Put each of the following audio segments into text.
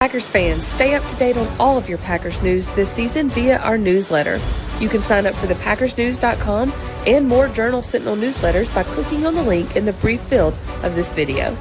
Packers fans, stay up to date on all of your Packers news this season via our newsletter. You can sign up for the PackersNews.com and more Journal Sentinel newsletters by clicking on the link in the brief field of this video.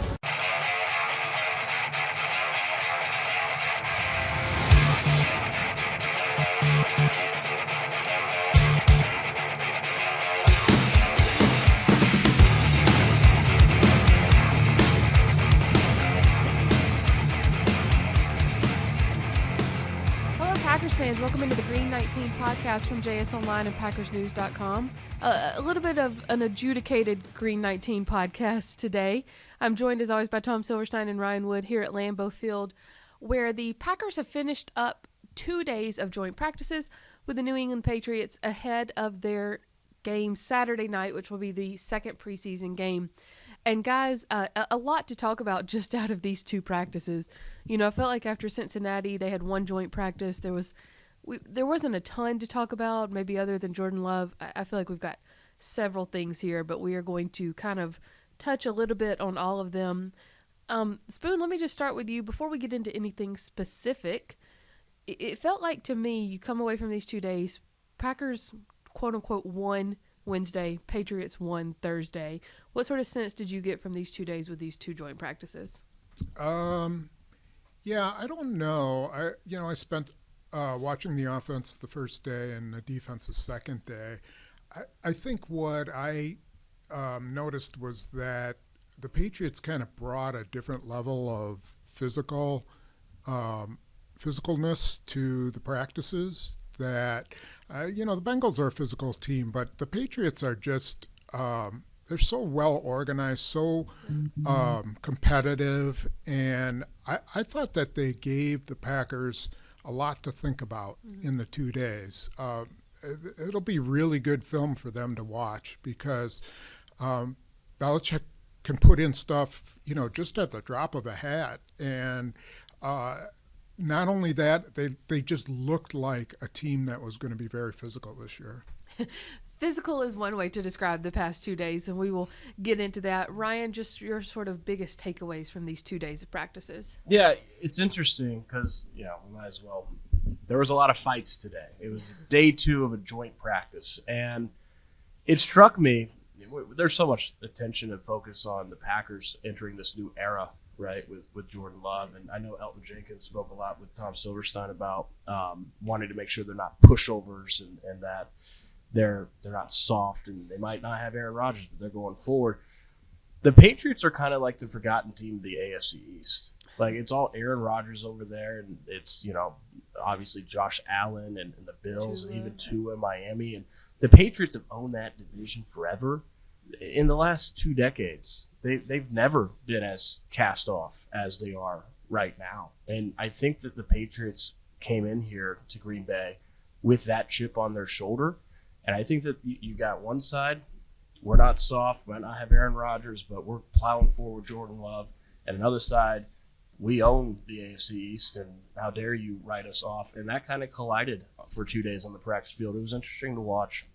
Packers fans, welcome into the Green 19 podcast from JS Online and PackersNews.com. A little bit of an adjudicated Green 19 podcast today. I'm joined as always by Tom Silverstein and Ryan Wood here at Lambeau Field, where the Packers have finished up 2 days of joint practices with the New England Patriots ahead of their game Saturday night, which will be the second preseason game. And guys, a lot to talk about just out of these two practices. You know, I felt like after Cincinnati, they had one joint practice. There wasn't a ton to talk about, maybe other than Jordan Love. I feel like we've got several things here, but we are going to kind of touch a little bit on all of them. Spoon, let me just start with you. Before we get into anything specific, it felt like to me, you come away from these 2 days, Packers, quote-unquote, won Wednesday, Patriots won Thursday. What sort of sense did you get from these 2 days with these two joint practices? Yeah, I don't know. I spent watching the offense the first day and the defense the second day. I think what I noticed was that the Patriots kind of brought a different level of physicalness to the practices. That the Bengals are a physical team, but the Patriots are just they're so well organized, so competitive, and I thought that they gave the Packers a lot to think about in the 2 days. It'll be really good film for them to watch because Belichick can put in stuff, just at the drop of a hat, and not only that, they just looked like a team that was going to be very physical this year. Physical is one way to describe the past 2 days, and we will get into that. Ryan, just your sort of biggest takeaways from these 2 days of practices. Yeah, it's interesting because, we might as well. There was a lot of fights today. It was day 2 of a joint practice, and it struck me, there's so much attention and focus on the Packers entering this new era, right, with Jordan Love. And I know Elton Jenkins spoke a lot with Tom Silverstein about wanting to make sure they're not pushovers and that they're not soft, and they might not have Aaron Rodgers, but they're going forward. The Patriots are kind of like the forgotten team of the AFC East. Like, it's all Aaron Rodgers over there, and it's, obviously Josh Allen and the Bills and even Tua in Miami. And the Patriots have owned that division forever. In the last 2 decades, they've never been as cast off as they are right now. And I think that the Patriots came in here to Green Bay with that chip on their shoulder. And I think that you got one side, we're not soft, we might not have Aaron Rodgers, but we're plowing forward Jordan Love. And another side, we own the AFC East, and how dare you write us off? And that kind of collided for 2 days on the practice field. It was interesting to watch.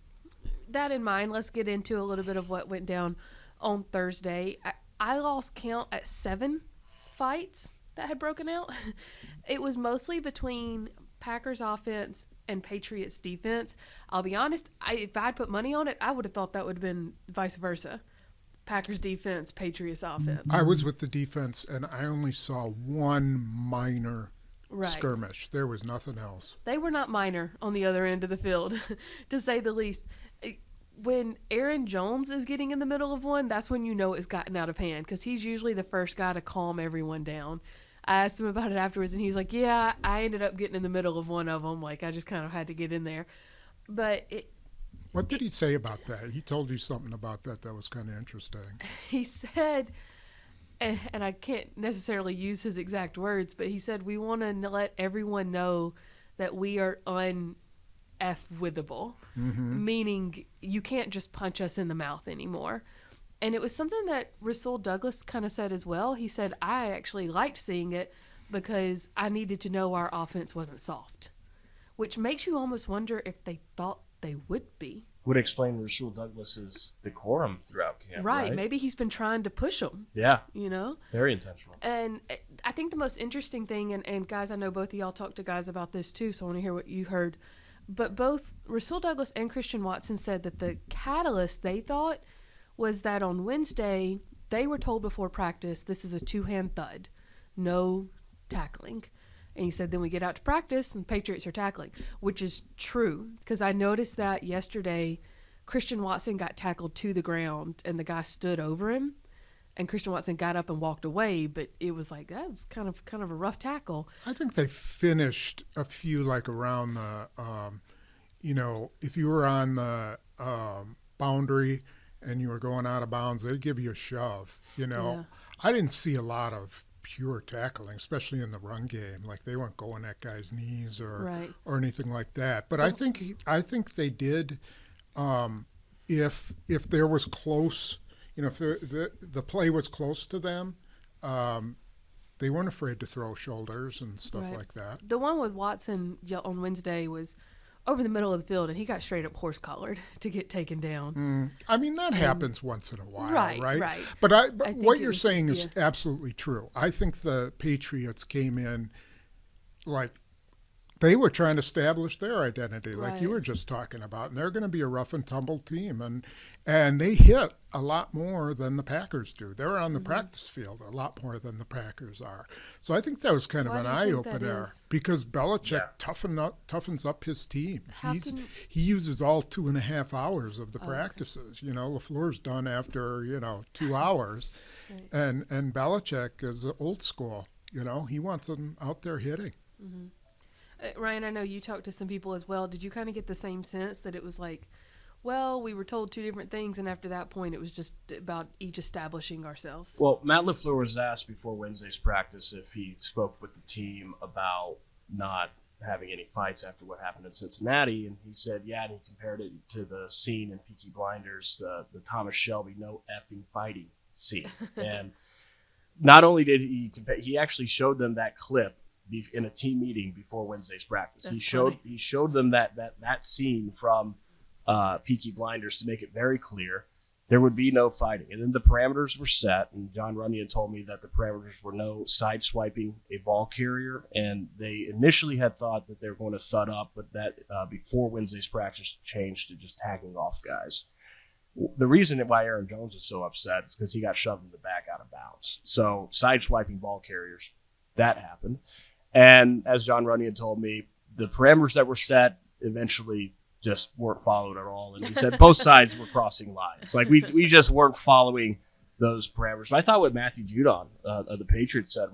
That in mind, let's get into a little bit of what went down on Thursday. I lost count at 7 fights that had broken out. It was mostly between Packers offense and Patriots defense. I'll be honest, if I'd put money on it, I would have thought that would have been vice versa. Packers defense, Patriots offense. I was with the defense, and I only saw one minor skirmish. There was nothing else. They were not minor on the other end of the field, to say the least. When Aaron Jones is getting in the middle of one, that's when you know it's gotten out of hand, because he's usually the first guy to calm everyone down. I asked him about it afterwards, and he's like, yeah, I ended up getting in the middle of one of them. Like, I just kind of had to get in there. But what did he say about that? He told you something about that was kind of interesting. He said, and I can't necessarily use his exact words, but he said, we want to let everyone know that we are F-withable, meaning you can't just punch us in the mouth anymore. And it was something that Rasul Douglas kind of said as well. He said, I actually liked seeing it because I needed to know our offense wasn't soft, which makes you almost wonder if they thought they would be would explain Rasul Douglas's decorum throughout camp. Right. Maybe he's been trying to push him. Yeah. Very intentional. And I think the most interesting thing, and guys, I know both of y'all talked to guys about this too, so I want to hear what you heard. But both Rasul Douglas and Christian Watson said that the catalyst they thought was that on Wednesday they were told before practice, this is a two-hand thud, no tackling. And he said, then we get out to practice and the Patriots are tackling, which is true because I noticed that yesterday Christian Watson got tackled to the ground and the guy stood over him and Christian Watson got up and walked away, but it was like, that was kind of a rough tackle. I think they finished a few like around the, if you were on the boundary and you were going out of bounds, they'd give you a shove, Yeah. I didn't see a lot of pure tackling, especially in the run game. Like they weren't going at guys' knees or anything like that. But I think they did. If there was close, if the play was close to them, they weren't afraid to throw shoulders and stuff like that. The one with Watson on Wednesday was over the middle of the field, and he got straight up horse collared to get taken down. I mean, that happens once in a while, right? Right. But what you're saying is absolutely true. I think the Patriots came in like they were trying to establish their identity, like you were just talking about, and they're going to be a rough and tumble team, and they hit a lot more than the Packers do. They're on the practice field a lot more than the Packers are. So I think that was kind of an eye opener because Belichick toughens up his team. He uses all 2.5 hours of the practices. LaFleur's done after 2 hours, and Belichick is old school. He wants them out there hitting. Mm-hmm. Ryan, I know you talked to some people as well. Did you kind of get the same sense that it was like, well, we were told two different things, and after that point, it was just about each establishing ourselves? Well, Matt LaFleur was asked before Wednesday's practice if he spoke with the team about not having any fights after what happened in Cincinnati, and he said, yeah, and he compared it to the scene in Peaky Blinders, the Thomas Shelby no effing fighting scene. And not only did he compare, he actually showed them that clip in a team meeting before Wednesday's practice. He showed them that scene from Peaky Blinders to make it very clear there would be no fighting. And then the parameters were set, and John Runyon told me that the parameters were no sideswiping a ball carrier, and they initially had thought that they were going to thud up, but that before Wednesday's practice changed to just tagging off guys. The reason why Aaron Jones was so upset is because he got shoved in the back out of bounds. So sideswiping ball carriers, that happened. And as John Runyon told me, the parameters that were set eventually just weren't followed at all. And he said both sides were crossing lines. Like we just weren't following those parameters. But I thought what Matthew Judon of the Patriots said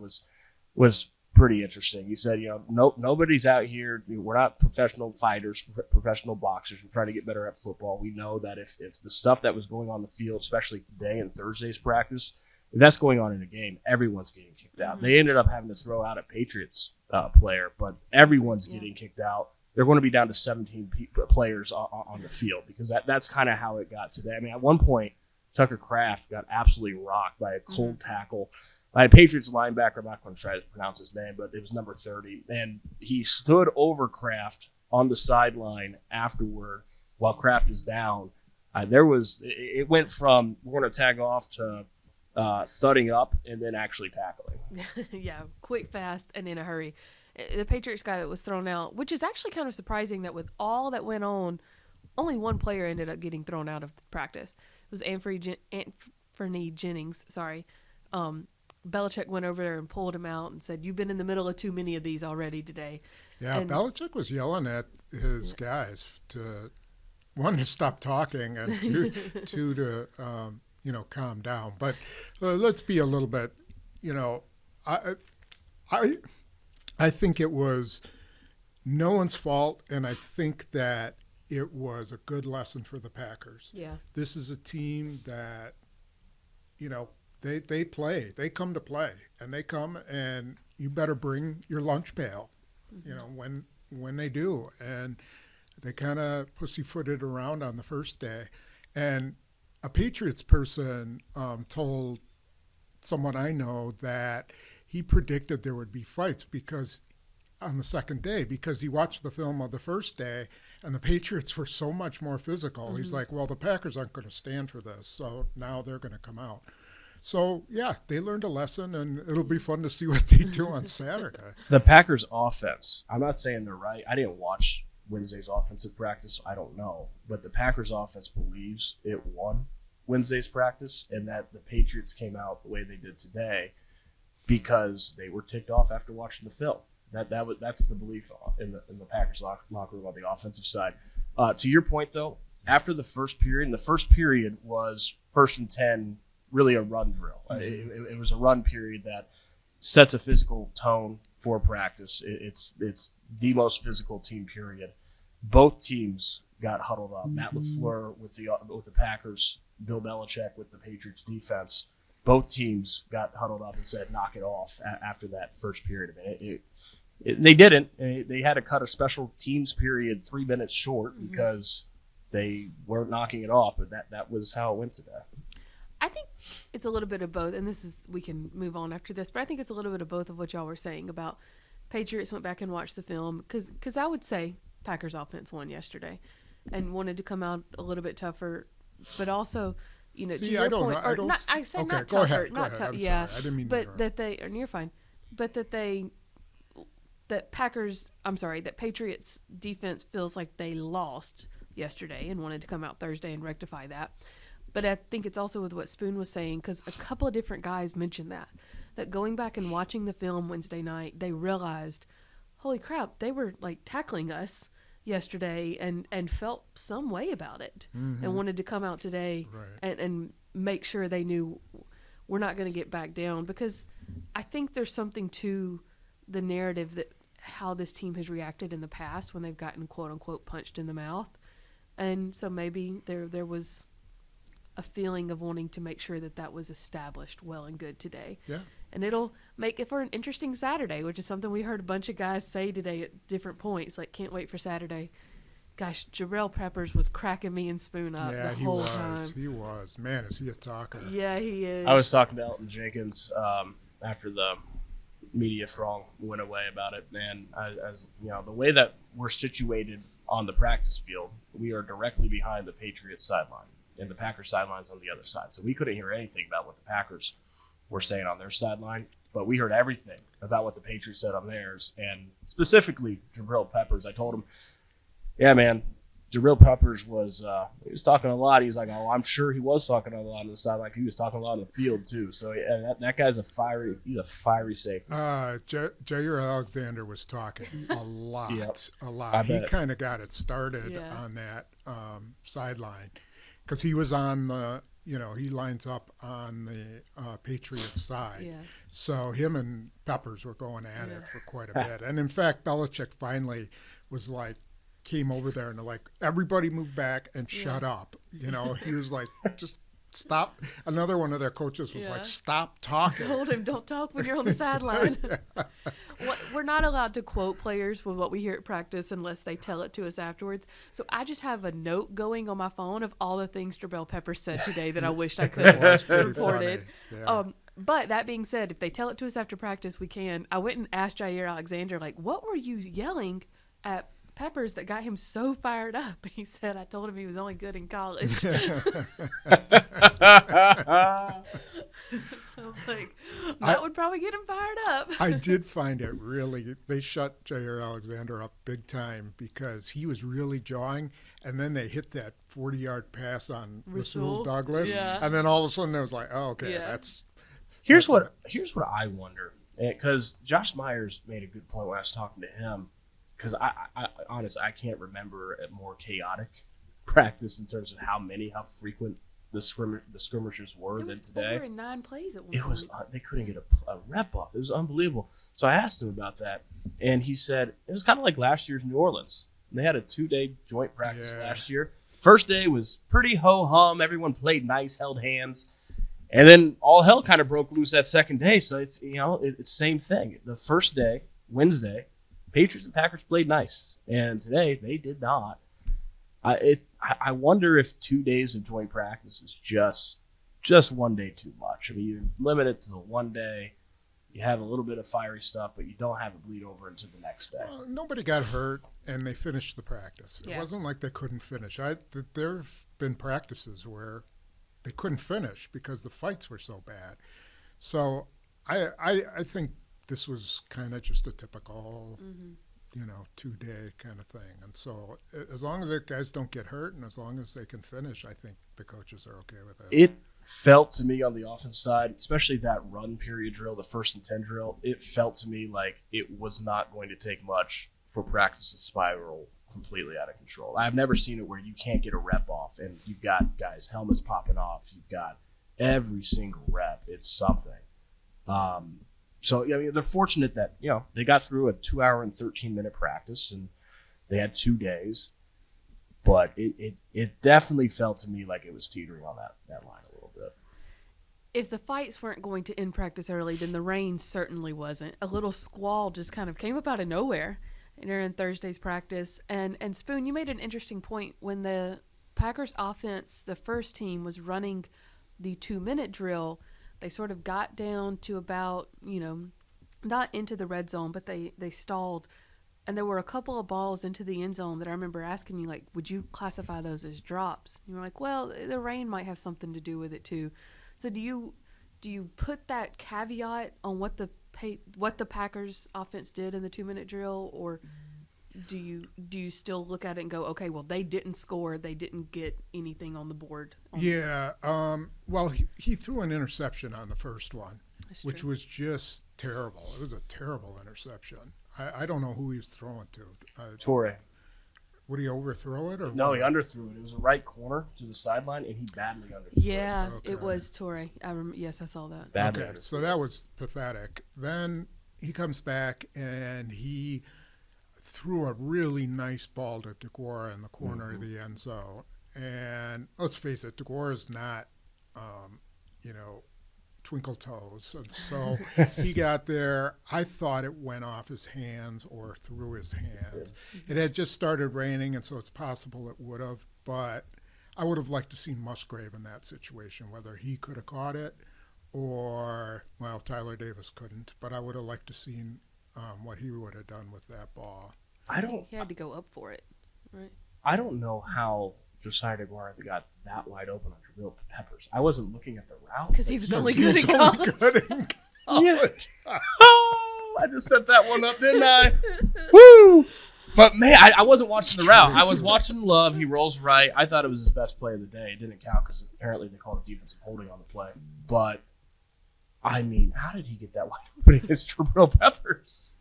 was pretty interesting. He said, nobody's out here. We're not professional fighters, professional boxers. We're trying to get better at football. We know that if the stuff that was going on the field, especially today in Thursday's practice, if that's going on in a game, everyone's getting kicked out. Mm-hmm. They ended up having to throw out a Patriots player, but everyone's getting kicked out. They're going to be down to 17 players on the field because that's kind of how it got today. I mean, at one point, Tucker Kraft got absolutely rocked by a cold tackle by a Patriots linebacker. I'm not going to try to pronounce his name, but it was number 30. And he stood over Kraft on the sideline afterward while Kraft is down. It went from we're going to tag off to thudding up and then actually tackling. Yeah, quick, fast, and in a hurry. The Patriots guy that was thrown out, which is actually kind of surprising that with all that went on, only one player ended up getting thrown out of practice. It was Anthony Jennings. Sorry. Belichick went over there and pulled him out and said, "You've been in the middle of too many of these already today." Yeah, and Belichick was yelling at his guys to one to stop talking and two to calm down. But let's be a little bit, I think it was no one's fault, and I think that it was a good lesson for the Packers. Yeah. This is a team that, they play. They come to play, and they come, and you better bring your lunch pail, when they do. And they kind of pussyfooted around on the first day. And a Patriots person told someone I know that he predicted there would be fights because on the second day because he watched the film of the first day and the Patriots were so much more physical. Mm-hmm. He's like, well, the Packers aren't going to stand for this, so now they're going to come out. So, yeah, they learned a lesson, and it'll be fun to see what they do on Saturday. The Packers' offense, I'm not saying they're right. I didn't watch Wednesday's offensive practice, so I don't know. But the Packers' offense believes it won Wednesday's practice and that the Patriots came out the way they did today because they were ticked off after watching the film. That's the belief in the Packers locker room on the offensive side. To your point, though, after the first period, and the first period was 1st and 10, really a run drill. It was a run period that sets a physical tone for practice. It's the most physical team period. Both teams got huddled up. Matt LaFleur with the Packers, Bill Belichick with the Patriots defense. Both teams got huddled up and said, knock it off after that first period. I mean, they didn't. They had to cut a special teams period 3 minutes short because they weren't knocking it off, but that was how it went today. I think it's a little bit of both, and we can move on after this, but I think it's a little bit of both of what y'all were saying about Patriots went back and watched the film, because I would say Packers offense won yesterday and wanted to come out a little bit tougher, but also, to your point, I said not tougher, not tough, yeah, sorry. I didn't mean but that and you're fine, but that Patriots defense feels like they lost yesterday and wanted to come out Thursday and rectify that. But I think it's also with what Spoon was saying, because a couple of different guys mentioned that going back and watching the film Wednesday night, they realized, holy crap, they were like tackling us yesterday and felt some way about it and wanted to come out today and make sure they knew we're not going to get back down, because I think there's something to the narrative that how this team has reacted in the past when they've gotten quote unquote punched in the mouth. And so maybe there was a feeling of wanting to make sure that was established well and good today. Yeah. And it'll make it for an interesting Saturday, which is something we heard a bunch of guys say today at different points. Like, can't wait for Saturday. Gosh, Jarrell Peppers was cracking me and Spoon up the whole time. He was. Man, is he a talker. Yeah, he is. I was talking to Elton Jenkins after the media throng went away about it. And as the way that we're situated on the practice field, we are directly behind the Patriots sideline. And the Packers sidelines on the other side. So we couldn't hear anything about what the Packers were saying on their sideline, but we heard everything about what the Patriots said on theirs, and specifically Jabril Peppers. I told him, yeah, man, Jabril Peppers was he was talking a lot. He's like, oh, I'm sure he was talking a lot on the sideline. He was talking a lot on the field too. So that guy's a fiery safety. Jair Alexander was talking a lot, a lot. He kind of got it started on that sideline. Because he was on the, he lines up on the Patriots side. Yeah. So him and Peppers were going at it for quite a bit. And in fact, Belichick finally was like, came over there and they're like, everybody move back and shut up. He was like, just stop. Another one of their coaches was like, stop talking. I told him, don't talk when you're on the sideline. We're not allowed to quote players with what we hear at practice unless they tell it to us afterwards. So I just have a note going on my phone of all the things Jabril Peppers said today that I wished I could have reported. Yeah. But that being said, if they tell it to us after practice, we can. I went and asked Jair Alexander, like, what were you yelling at Peppers that got him so fired up? He said, I told him he was only good in college. I was like, that would probably get him fired up. I did find it really, they shut Jair Alexander up big time because he was really jawing, and then they hit that 40-yard pass on Rasul Douglas, and then all of a sudden it was like, oh, okay, that's... Here's what I wonder, because Josh Myers made a good point when I was talking to him, because I honestly, I can't remember a more chaotic practice in terms of how frequent the skirmishes were than today. It was 4 and 9 plays at one point. It was they couldn't get a rep off. It was unbelievable. So I asked him about that, and he said it was kind of like last year's New Orleans. They had a 2-day joint practice last year. First day was pretty ho-hum. Everyone played nice, held hands. And then all hell kind of broke loose that second day. So it's it's same thing. The first day, Wednesday, Patriots and Packers played nice, and today they did not. I wonder if 2 days of joint practice is just 1 day too much. I mean, you limit it to the 1 day. You have a little bit of fiery stuff, but you don't have it bleed over into the next day. Well, nobody got hurt, and they finished the practice. It wasn't like they couldn't finish. There have been practices where they couldn't finish because the fights were so bad. So I think this was kind of just a typical, 2-day kind of thing. And so as long as the guys don't get hurt and as long as they can finish, I think the coaches are okay with it. It felt to me on the offense side, especially that run period drill, the 1st and 10 drill, it felt to me like it was not going to take much for practice to spiral completely out of control. I've never seen it where you can't get a rep off and you've got guys' helmets popping off. You've got every single rep. It's something. So, I mean, they're fortunate that, they got through a 2-hour and 13-minute practice and they had 2 days. But it definitely felt to me like it was teetering on that line a little bit. If the fights weren't going to end practice early, then the rain certainly wasn't. A little squall just kind of came up out of nowhere during Thursday's practice. And Spoon, you made an interesting point. When the Packers offense, the first team, was running the 2-minute drill, they sort of got down to about, not into the red zone, but they stalled. And there were a couple of balls into the end zone that I remember asking you, like, would you classify those as drops? You were like, well, the rain might have something to do with it too. So do you put that caveat on what the Packers offense did in the 2-minute drill, or do you still look at it and go, okay, well, they didn't score, they didn't get anything on the board? Well, he threw an interception on the first one, which was just terrible. It was a terrible interception. I don't know who he was throwing to. Torre. Would he overthrow it? Or No, what? he underthrew it. It was a right corner to the sideline, and he badly underthrew Yeah, it. Okay. It was Torre. Yes, I saw that. Badly Okay, underthrew so it. that was pathetic. Then he comes back and he threw a really nice ball to DeGuara in the corner of the end zone. And let's face it, DeGuara is not, twinkle toes. And so he got there. I thought it went off his hands or through his hands. It had just started raining, and so it's possible it would have. But I would have liked to see Musgrave in that situation, whether he could have caught it or, well, Tyler Davis couldn't. But I would have liked to see what he would have done with that ball. He had to go up for it, right? I don't know how Josiah DeGuara got that wide open on Jabril Peppers. I wasn't looking at the route. Because he was only He good was at only college. good in college. Oh, I just set that one up, didn't I? Woo! But, man, I wasn't watching the route. I was watching Love. He rolls right. I thought it was his best play of the day. It didn't count because apparently they called a defensive holding on the play. But, I mean, how did he get that wide open against Jabril Peppers?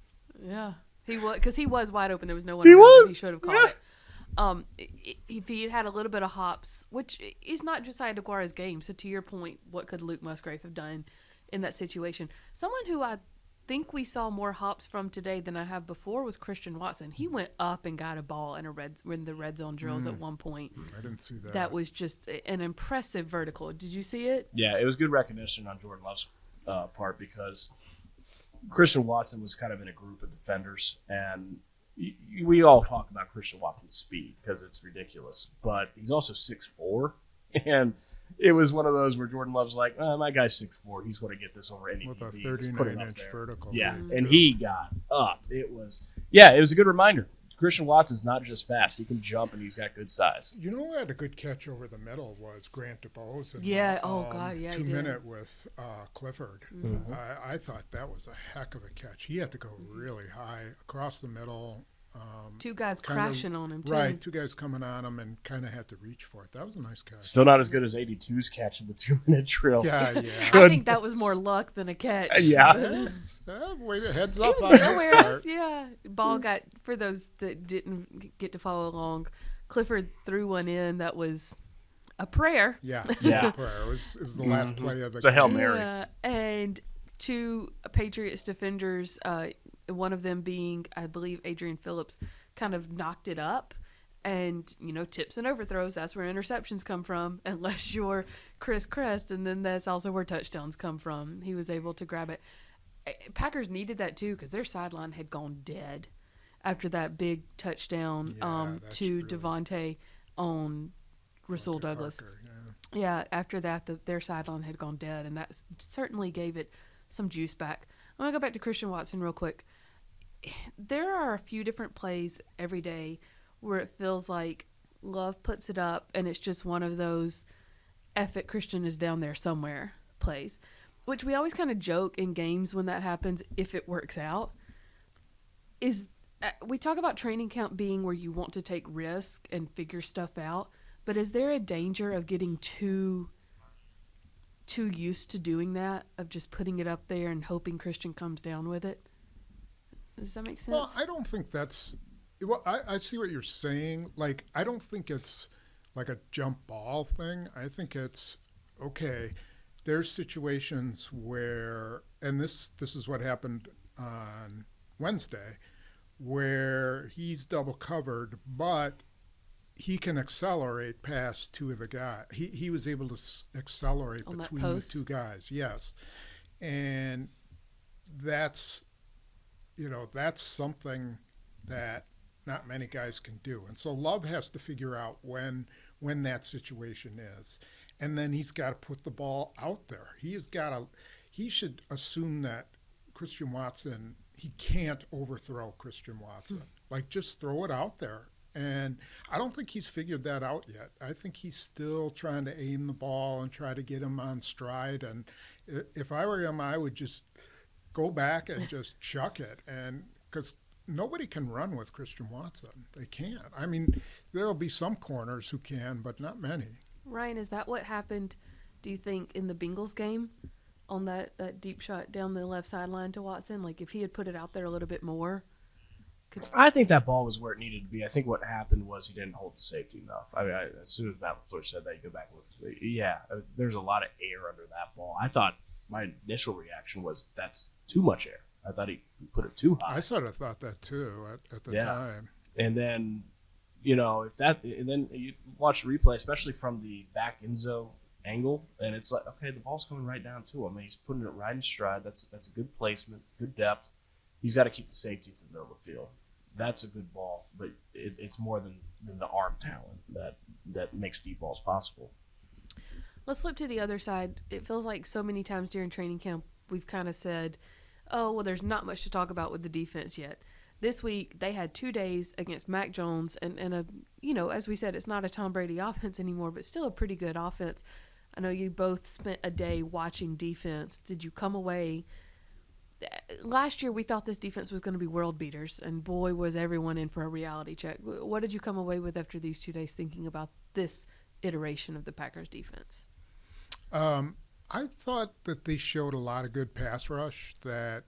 Yeah, because he was wide open. There was no one He around him. was, He should have caught it. If he had had a little bit of hops, which is not Josiah DeGuara's game. So to your point, what could Luke Musgrave have done in that situation? Someone who I think we saw more hops from today than I have before was Christian Watson. He went up and got a ball in the red zone drills at one point. I didn't see that. That was just an impressive vertical. Did you see it? Yeah, it was good recognition on Jordan Love's part because Christian Watson was kind of in a group of defenders, and we all talk about Christian Watson's speed because it's ridiculous, but he's also 6'4", and it was one of those where Jordan Love's like, my guy's 6'4", he's going to get this over any with a DB. Just put it up 39-inch there. vertical. Yeah, and he got up. It was a good reminder. Christian Watson's not just fast; he can jump, and he's got good size. You know who had a good catch over the middle was Grant DeBose. In Yeah, the, oh, God, yeah, he 2-minute with Clifford. Mm-hmm. I thought that was a heck of a catch. He had to go really high across the middle. Two guys kind of- crashing on him, too. Right, two guys coming on him and kind of had to reach for it. That was a nice catch. Still not as good as 82's catch in the 2-minute drill. Yeah. I think that was more luck than a catch. Yeah. Wait a heads He up was on his nowhere part. else, yeah. Ball got, for those that didn't get to follow along, Clifford threw one in that was a prayer. Yeah. Yeah. It was the last play of the It's a Hail game. Mary. Yeah, and two Patriots defenders, one of them being, I believe, Adrian Phillips, kind of knocked it up. And, tips and overthrows, that's where interceptions come from, unless you're Chris Crest, and then that's also where touchdowns come from. He was able to grab it. Packers needed that, too, because their sideline had gone dead after that big touchdown that's to really- Devontae on Rasul Devontae Douglas. Parker, Yeah, after that, their sideline had gone dead, and that certainly gave it some juice back. I want to go back to Christian Watson real quick. There are a few different plays every day where it feels like Love puts it up and it's just one of those F it, Christian is down there somewhere plays, which we always kind of joke in games when that happens if it works out. We talk about training camp being where you want to take risk and figure stuff out, but is there a danger of getting too used to doing that, of just putting it up there and hoping Christian comes down with it? Does that make sense? Well, I don't think that's – well, I see what you're saying. Like, I don't think it's like a jump ball thing. I think it's, okay, there's situations where – and this is what happened on Wednesday, where he's double covered, but he can accelerate past two of the guys. He was able to accelerate on between the two guys, yes. And that's – that's something that not many guys can do. And so Love has to figure out when that situation is. And then he's got to put the ball out there. He should assume that Christian Watson, he can't overthrow Christian Watson. Like, just throw it out there. And I don't think he's figured that out yet. I think he's still trying to aim the ball and try to get him on stride. And if I were him, I would just go back and just chuck it, and because nobody can run with Christian Watson. They can't. I mean, there'll be some corners who can, but not many. Ryan, is that what happened, do you think, in the Bengals game on that deep shot down the left sideline to Watson? Like, if he had put it out there a little bit more? I think that ball was where it needed to be. I think what happened was he didn't hold the safety enough. I mean, as soon as Matt LaFleur said that, you go back and look. Yeah, there's a lot of air under that ball. I thought my initial reaction was that's too much air. I thought he put it too high. I sort of thought that too at the time. And then, and then you watch the replay, especially from the back Enzo angle, and it's like, okay, the ball's coming right down to him. I mean, he's putting it right in stride. That's a good placement, good depth. He's got to keep the safety to the middle of the field. That's a good ball, but it's more than the arm talent that makes deep balls possible. Let's flip to the other side. It feels like so many times during training camp we've kind of said, oh, well, there's not much to talk about with the defense yet. This week they had 2 days against Mac Jones and as we said, it's not a Tom Brady offense anymore, but still a pretty good offense. I know you both spent a day watching defense. Did you come away – last year we thought this defense was going to be world beaters, and boy, was everyone in for a reality check. What did you come away with after these 2 days thinking about this iteration of the Packers defense? I thought that they showed a lot of good pass rush, that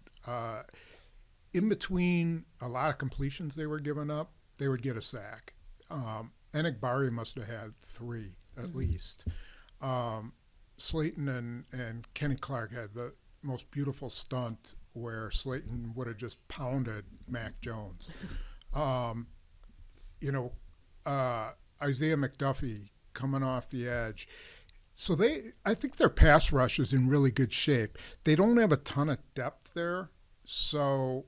in between a lot of completions they were giving up, they would get a sack. Enigbari must have had 3 at least. Slayton and Kenny Clark had the most beautiful stunt where Slayton would have just pounded Mac Jones. Isaiah McDuffie coming off the edge. So I think their pass rush is in really good shape. They don't have a ton of depth there, so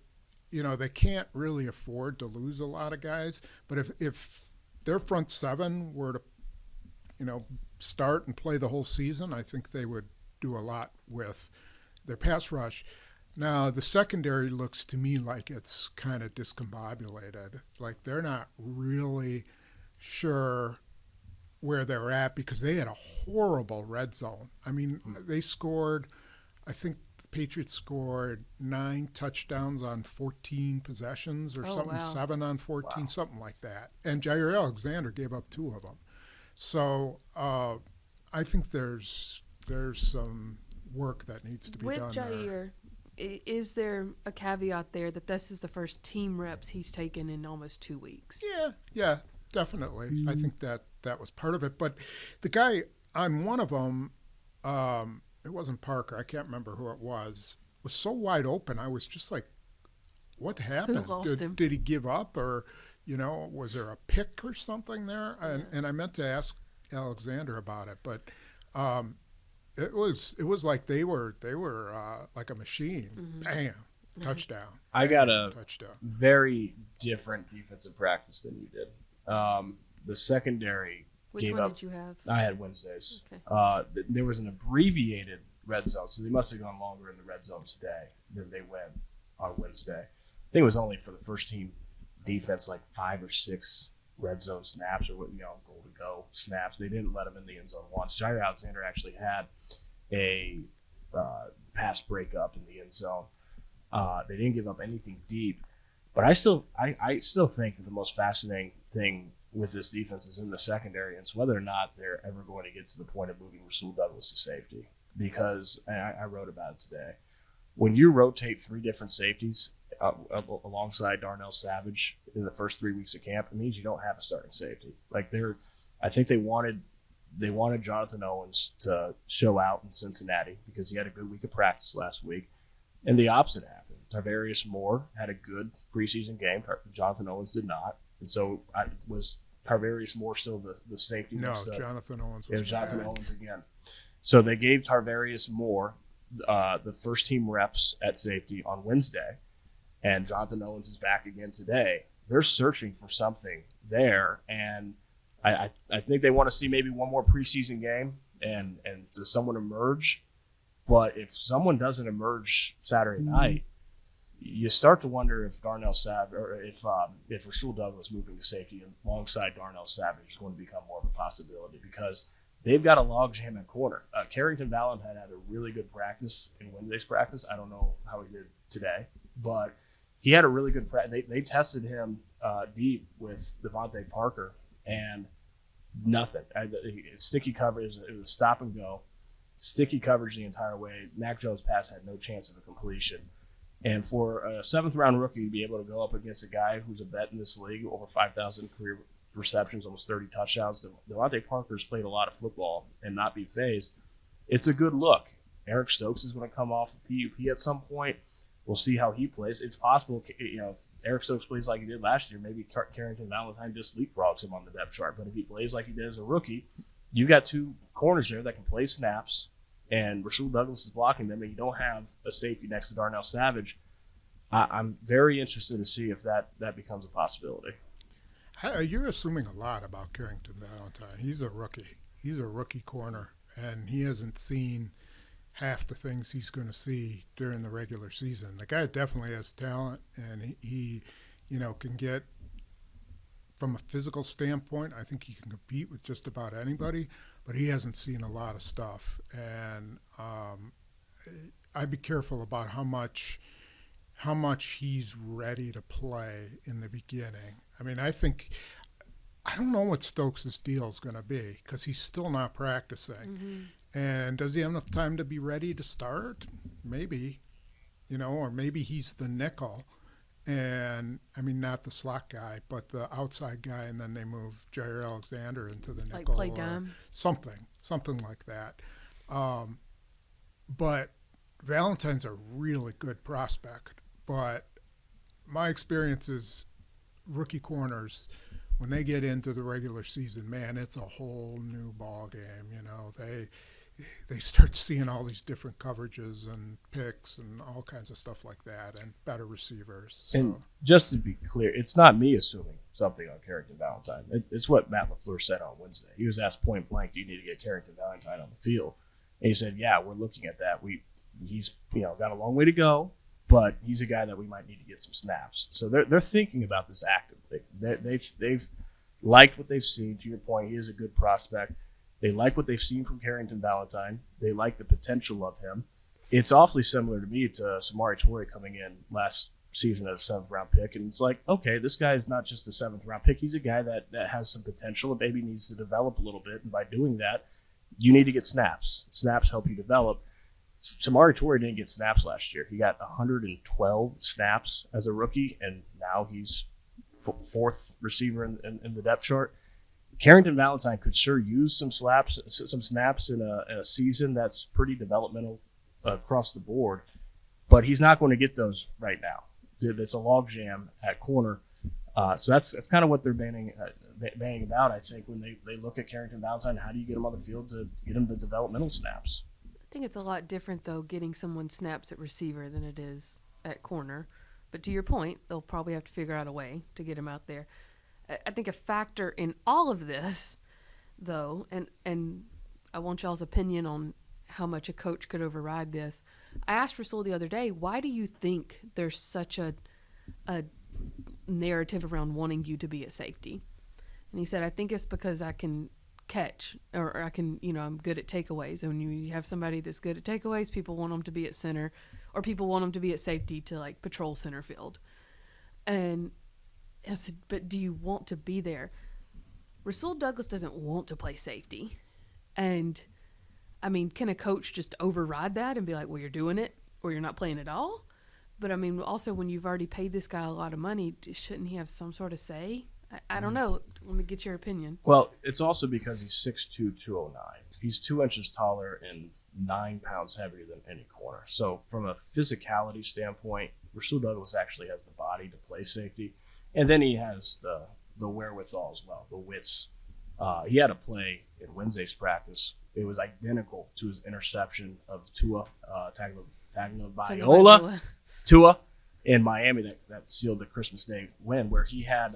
they can't really afford to lose a lot of guys. But if their front seven were to start and play the whole season, I think they would do a lot with their pass rush. Now, the secondary looks to me like it's kind of discombobulated. Like, they're not really sure where they're at because they had a horrible red zone. I mean, they scored, I think the Patriots scored 9 touchdowns on 14 possessions or something, wow. 7 on 14, something like that. And Jair Alexander gave up 2 of them. So I think there's some work that needs to be done with Jair. Is there a caveat there that this is the first team reps he's taken in almost 2 weeks? Yeah, definitely. Mm-hmm. I think that was part of it. But the guy on one of them, it wasn't Parker, I can't remember who it was so wide open. I was just like, what happened? Who lost him? Did he give up, or was there a pick or something there? And I meant to ask Alexander about it, but it was like they were like a machine. Mm-hmm. Bam, touchdown. I got a very different defensive practice than you did. The secondary Which gave one up. Did you have? I had Wednesdays. Okay. There was an abbreviated red zone, so they must have gone longer in the red zone today than they went on Wednesday. I think it was only for the first team defense like 5 or 6 red zone snaps or goal to go snaps. They didn't let him in the end zone once. Jair Alexander actually had a pass breakup in the end zone. They didn't give up anything deep, but I still think that the most fascinating thing with this defense is in the secondary, and it's whether or not they're ever going to get to the point of moving Rasul Douglas to safety. Because I wrote about it today. When you rotate 3 different safeties alongside Darnell Savage in the first 3 weeks of camp, it means you don't have a starting safety. I think they wanted Jonathan Owens to show out in Cincinnati because he had a good week of practice last week, and the opposite happened. Tarvarius Moore had a good preseason game. Jonathan Owens did not, and so was Tarvarius Moore still the safety? No, Jonathan Owens was Jonathan Owens again. So they gave Tarvarius Moore the first team reps at safety on Wednesday, and Jonathan Owens is back again today. They're searching for something there, and I think they want to see maybe one more preseason game and does someone emerge. But if someone doesn't emerge Saturday night, you start to wonder if Darnell Savage or if Rasul Douglas moving to safety alongside Darnell Savage is going to become more of a possibility because they've got a logjam at corner. Carrington Valentine had a really good practice in Wednesday's practice. I don't know how he did today, but he had a really good practice. They tested him deep with Devontae Parker and nothing. Sticky coverage. It was stop and go. Sticky coverage the entire way. Mac Jones' pass had no chance of a completion. And for a 7th-round rookie to be able to go up against a guy who's a vet in this league, over 5,000 career receptions, almost 30 touchdowns, Devontae Parker's played a lot of football and not be phased. It's a good look. Eric Stokes is going to come off of PUP at some point. We'll see how he plays. It's possible, if Eric Stokes plays like he did last year, maybe Carrington Valentine just leapfrogs him on the depth chart. But if he plays like he did as a rookie, you got 2 corners there that can play snaps, and Rasul Douglas is blocking them, and you don't have a safety next to Darnell Savage. I'm very interested to see if that becomes a possibility. You're assuming a lot about Carrington Valentine. He's a rookie. He's a rookie corner, and he hasn't seen half the things he's going to see during the regular season. The guy definitely has talent, and he can get, from a physical standpoint, I think he can compete with just about anybody, but he hasn't seen a lot of stuff. And I'd be careful about how much he's ready to play in the beginning. I mean, I don't know what Stokes' deal is going to be because he's still not practicing. Mm-hmm. And does he have enough time to be ready to start? Maybe, or maybe he's the nickel. And, I mean, not the slot guy, but the outside guy, and then they move Jair Alexander into the nickel. Like play dime? Something like that. But Valentine's a really good prospect. But my experience is rookie corners, when they get into the regular season, man, it's a whole new ball game. They start seeing all these different coverages and picks and all kinds of stuff like that, and better receivers. So. And just to be clear, it's not me assuming something on Carrington Valentine. It's what Matt LaFleur said on Wednesday. He was asked point blank, "Do you need to get Carrington Valentine on the field?" And he said, "Yeah, we're looking at that. He's got a long way to go, but he's a guy that we might need to get some snaps." So they're thinking about this actively. They've liked what they've seen. To your point, he is a good prospect. They like what they've seen from Carrington Valentine. They like the potential of him. It's awfully similar to me to Samori Toure coming in last season as a 7th-round pick. And it's like, okay, this guy is not just a 7th-round pick. He's a guy that has some potential and maybe needs to develop a little bit. And by doing that, you need to get snaps. Snaps help you develop. Samori Toure didn't get snaps last year. He got 112 snaps as a rookie, and now he's 4th receiver in the depth chart. Carrington Valentine could sure use some snaps in a season that's pretty developmental across the board, but he's not going to get those right now. It's a logjam at corner, so that's kind of what they're banging about. I think when they look at Carrington Valentine, how do you get him on the field to get him the developmental snaps? I think it's a lot different though getting someone snaps at receiver than it is at corner. But to your point, they'll probably have to figure out a way to get him out there. I think a factor in all of this, though, and I want y'all's opinion on how much a coach could override this. I asked Rasul the other day, why do you think there's such a narrative around wanting you to be a safety? And he said, I think it's because I can catch, or I can, I'm good at takeaways. And when you have somebody that's good at takeaways, people want them to be at center, or people want them to be at safety to like patrol center field. And I said, but do you want to be there? Rasul Douglas doesn't want to play safety. And I mean, can a coach just override that and be like, well, you're doing it or you're not playing at all? But I mean, also when you've already paid this guy a lot of money, shouldn't he have some sort of say? I don't know. Let me get your opinion. Well, it's also because he's 6'2", 209. He's 2 inches taller and 9 pounds heavier than any corner. So from a physicality standpoint, Rasul Douglas actually has the body to play safety. And then he has the wherewithal as well, the wits. He had a play in Wednesday's practice. It was identical to his interception of Tua Tagovailoa Tua in Miami that sealed the Christmas Day win, where he had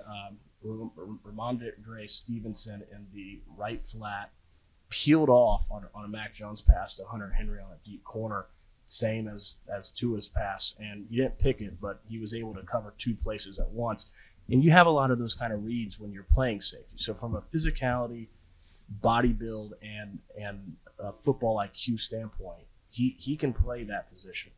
Ramondre Stevenson in the right flat, peeled off on a Mac Jones pass to Hunter Henry on a deep corner, same as Tua's pass. And you didn't pick it, but he was able to cover 2 places at once. And you have a lot of those kind of reads when you're playing safety. So from a physicality, body build, and football IQ standpoint, he can play that position.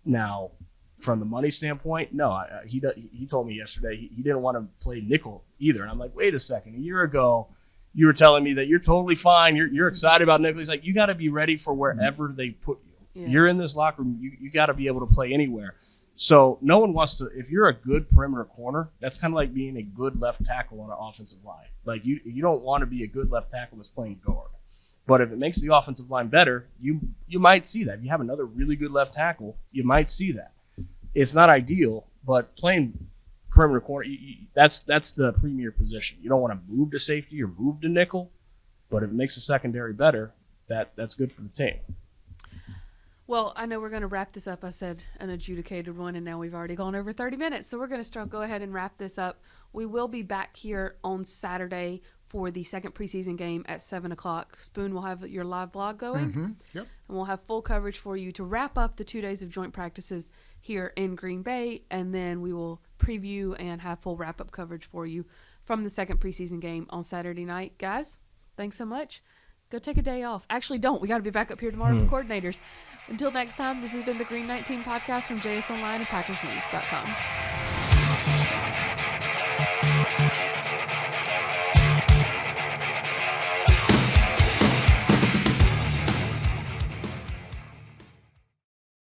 Now, from the money standpoint, no. He told me yesterday he didn't want to play nickel either. And I'm like, wait a second. A year ago, you were telling me that you're totally fine. You're excited about nickel. He's like, you got to be ready for wherever they put you. Yeah. You're in this locker room. You got to be able to play anywhere. So no one wants to. If you're a good perimeter corner, that's kind of like being a good left tackle on an offensive line. Like you don't want to be a good left tackle that's playing guard. But if it makes the offensive line better, you might see that. If you have another really good left tackle, you might see that. It's not ideal, but playing perimeter corner, that's the premier position. You don't want to move to safety or move to nickel, but if it makes the secondary better, that's good for the team. Well, I know we're going to wrap this up. I said an adjudicated one, and now we've already gone over 30 minutes. So we're going to go ahead and wrap this up. We will be back here on Saturday for the second preseason game at 7 o'clock. Spoon will have your live blog going. Mm-hmm. Yep. And we'll have full coverage for you to wrap up the 2 days of joint practices here in Green Bay. And then we will preview and have full wrap-up coverage for you from the second preseason game on Saturday night. Guys, thanks so much. Go take a day off. Actually, don't. We got to be back up here tomorrow for coordinators. Until next time, this has been the Green 19 podcast from JS Online and PackersNews.com.